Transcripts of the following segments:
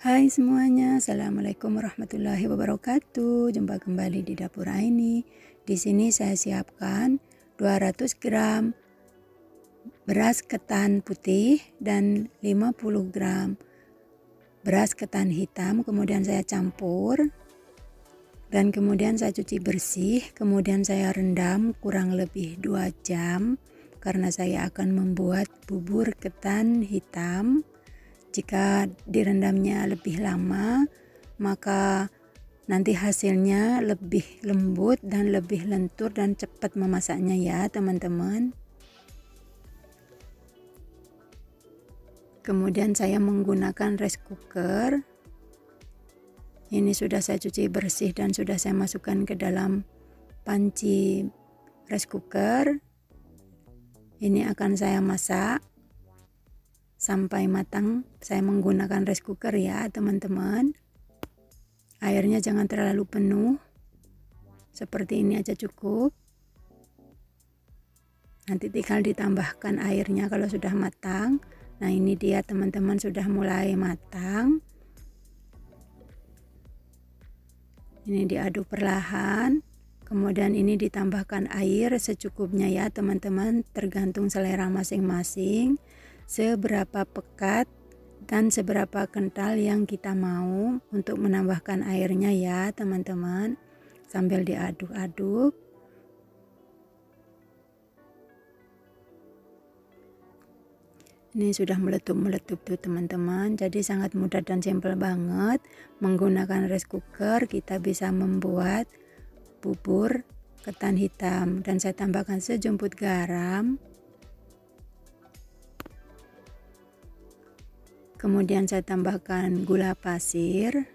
Hai semuanya, Assalamualaikum warahmatullahi wabarakatuh. Jumpa kembali di dapur Aini. Di sini saya siapkan 200 gram beras ketan putih dan 50 gram beras ketan hitam. Kemudian saya campur dan kemudian saya cuci bersih. Kemudian saya rendam kurang lebih 2 jam karena saya akan membuat bubur ketan hitam. Jika direndamnya lebih lama, maka nanti hasilnya lebih lembut dan lebih lentur dan cepat memasaknya ya teman-teman. Kemudian saya menggunakan rice cooker. Ini sudah saya cuci bersih dan sudah saya masukkan ke dalam panci rice cooker. Ini akan saya masak sampai matang. Saya menggunakan rice cooker ya teman-teman. Airnya jangan terlalu penuh, seperti ini aja cukup. Nanti tinggal ditambahkan airnya kalau sudah matang. Nah ini dia teman-teman, sudah mulai matang. Ini diaduk perlahan. Kemudian ini ditambahkan air secukupnya ya teman-teman, tergantung selera masing-masing. Seberapa pekat dan seberapa kental yang kita mau untuk menambahkan airnya ya teman-teman, sambil diaduk-aduk. Ini sudah meletup-meletup tuh teman-teman, jadi sangat mudah dan simpel banget. Menggunakan rice cooker kita bisa membuat bubur ketan hitam, dan saya tambahkan sejumput garam. Kemudian saya tambahkan gula pasir.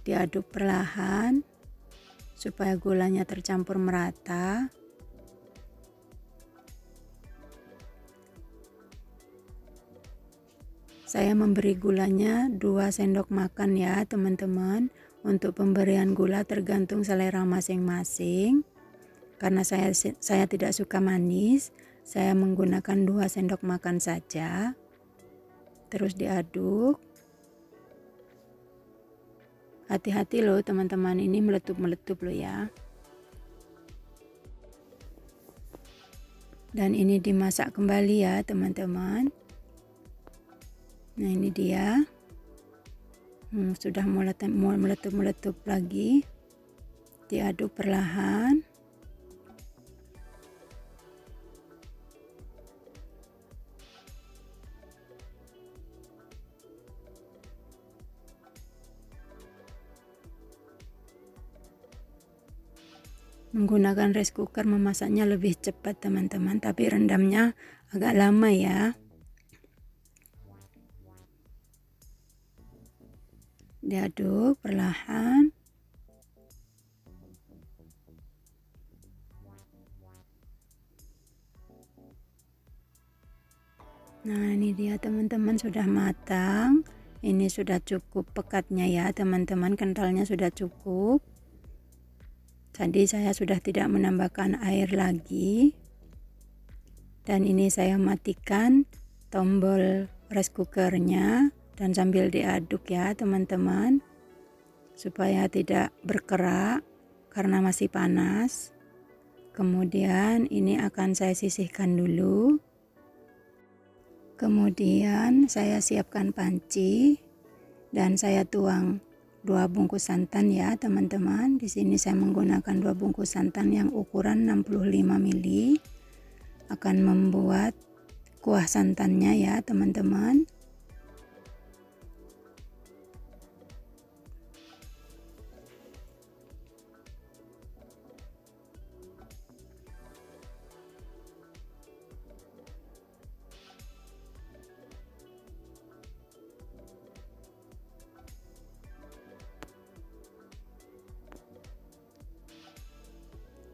Diaduk perlahan supaya gulanya tercampur merata. Saya memberi gulanya 2 sendok makan ya teman-teman. Untuk pemberian gula tergantung selera masing-masing. Karena saya tidak suka manis, saya menggunakan 2 sendok makan saja. Terus diaduk. Hati-hati loh teman-teman, ini meletup-meletup loh ya. Dan ini dimasak kembali ya teman-teman. Nah ini dia. Sudah meletup-meletup lagi. Diaduk perlahan. Menggunakan rice cooker memasaknya lebih cepat teman-teman, tapi rendamnya agak lama ya. Diaduk perlahan. Nah ini dia teman-teman, sudah matang. Ini sudah cukup pekatnya ya teman-teman, kentalnya sudah cukup. Tadi saya sudah tidak menambahkan air lagi. Dan ini saya matikan tombol rice cookernya dan sambil diaduk ya teman-teman, supaya tidak berkerak karena masih panas. Kemudian ini akan saya sisihkan dulu. Kemudian saya siapkan panci dan saya tuang 2 bungkus santan ya teman-teman. Di sini saya menggunakan 2 bungkus santan yang ukuran 65 ml. Akan membuat kuah santannya ya teman-teman.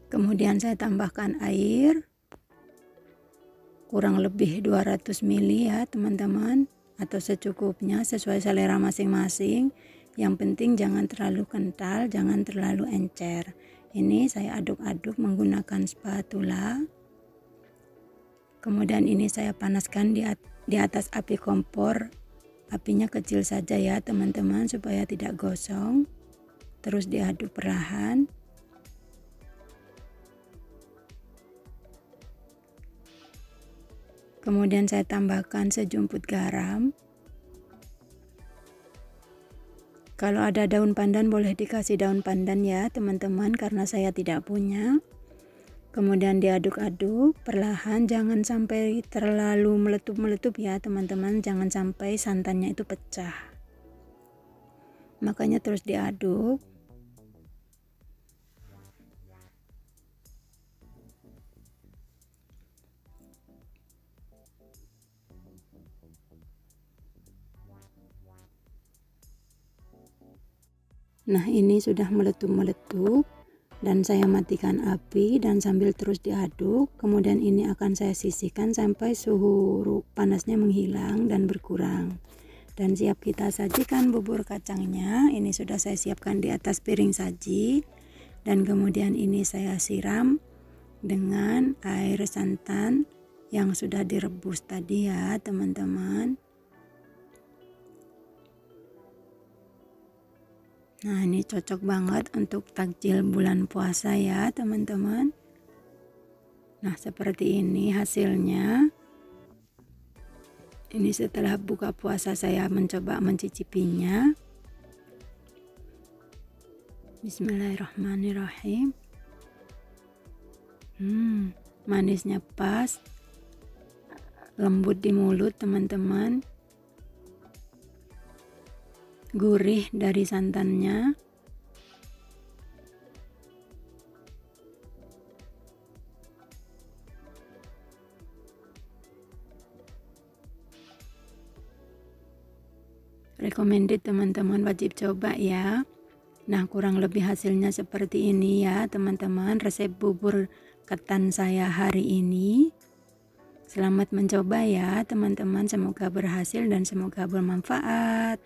Kemudian saya tambahkan air kurang lebih 200 ml ya teman-teman, atau secukupnya sesuai selera masing-masing. Yang penting jangan terlalu kental, jangan terlalu encer. Ini saya aduk-aduk menggunakan spatula. Kemudian ini saya panaskan di atas api kompor. Apinya kecil saja ya teman-teman supaya tidak gosong. Terus diaduk perlahan. Kemudian saya tambahkan sejumput garam. Kalau ada daun pandan boleh dikasih daun pandan ya teman-teman, karena saya tidak punya. Kemudian diaduk-aduk perlahan, jangan sampai terlalu meletup-meletup ya teman-teman, jangan sampai santannya itu pecah. Makanya terus diaduk. Nah, ini sudah meletup-meletup dan saya matikan api dan sambil terus diaduk. Kemudian ini akan saya sisihkan sampai suhu panasnya menghilang dan berkurang. Dan siap kita sajikan bubur kacangnya. Ini sudah saya siapkan di atas piring saji. Dan kemudian ini saya siram dengan air santan yang sudah direbus tadi ya teman-teman. Nah, ini cocok banget untuk takjil bulan puasa ya teman-teman. Nah, seperti ini hasilnya. Ini setelah buka puasa saya mencoba mencicipinya. Bismillahirrahmanirrahim. Manisnya pas, lembut di mulut teman-teman. Gurih dari santannya. Recommended teman-teman, wajib coba ya. Nah, kurang lebih hasilnya seperti ini ya teman-teman, resep bubur ketan saya hari ini. Selamat mencoba ya teman-teman, semoga berhasil dan semoga bermanfaat.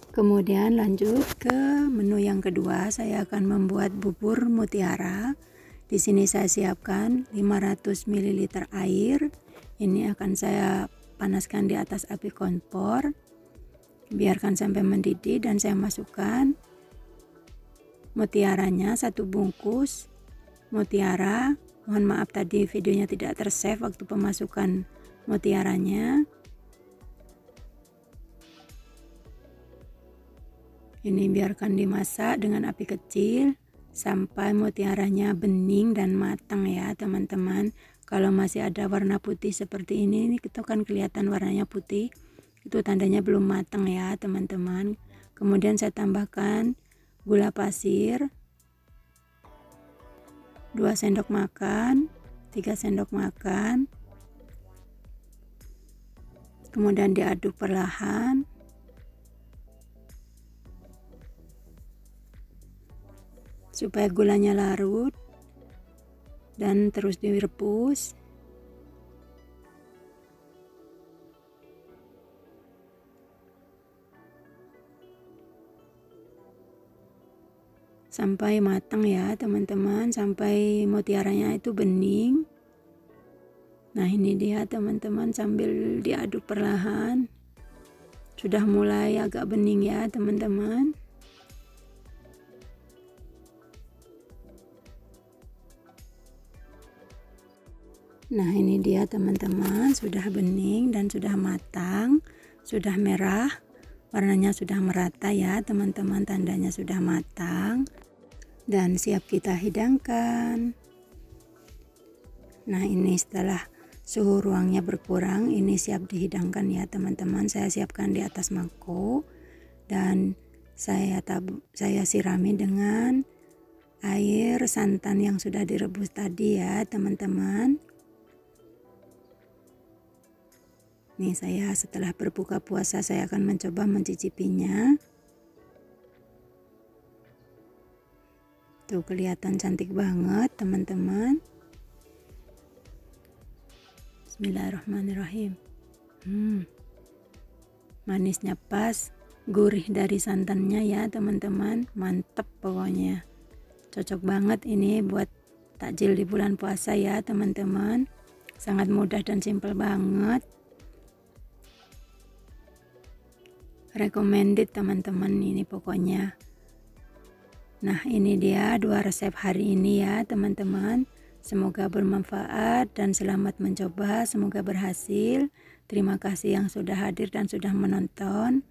Kemudian lanjut ke menu yang kedua, saya akan membuat bubur mutiara. Di sini saya siapkan 500 ml air. Ini akan saya panaskan di atas api kompor. Biarkan sampai mendidih dan saya masukkan mutiaranya 1 bungkus mutiara. Mohon maaf tadi videonya tidak tersave waktu pemasukan mutiaranya. Ini biarkan dimasak dengan api kecil sampai mutiaranya bening dan matang ya teman-teman. Kalau masih ada warna putih seperti ini itu kan kelihatan warnanya putih, itu tandanya belum matang ya teman-teman. Kemudian saya tambahkan gula pasir 2 sendok makan, 3 sendok makan. Kemudian diaduk perlahan. Supaya gulanya larut dan terus direbus sampai matang ya teman-teman, sampai mutiaranya itu bening. Nah, ini dia teman-teman, sambil diaduk perlahan sudah mulai agak bening ya teman-teman. Nah, ini dia teman-teman, sudah bening dan sudah matang, sudah merah, warnanya sudah merata ya teman-teman, tandanya sudah matang dan siap kita hidangkan. Nah, ini setelah suhu ruangnya berkurang, ini siap dihidangkan ya teman-teman. Saya siapkan di atas mangkok dan saya sirami dengan air santan yang sudah direbus tadi ya teman-teman. Nih, saya setelah berbuka puasa saya akan mencoba mencicipinya. Tuh, kelihatan cantik banget teman-teman. Bismillahirrahmanirrahim. Manisnya pas, gurih dari santannya ya teman-teman, mantep pokoknya, Cocok banget ini buat takjil di bulan puasa ya teman-teman. Sangat mudah dan simple banget. Recommended teman-teman ini pokoknya. Nah, ini dia 2 resep hari ini ya teman-teman. Semoga bermanfaat dan selamat mencoba. Semoga berhasil. Terima kasih yang sudah hadir dan sudah menonton.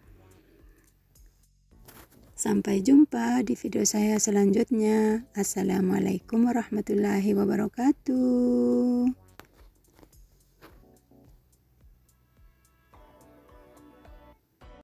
Sampai jumpa di video saya selanjutnya. Assalamualaikum warahmatullahi wabarakatuh.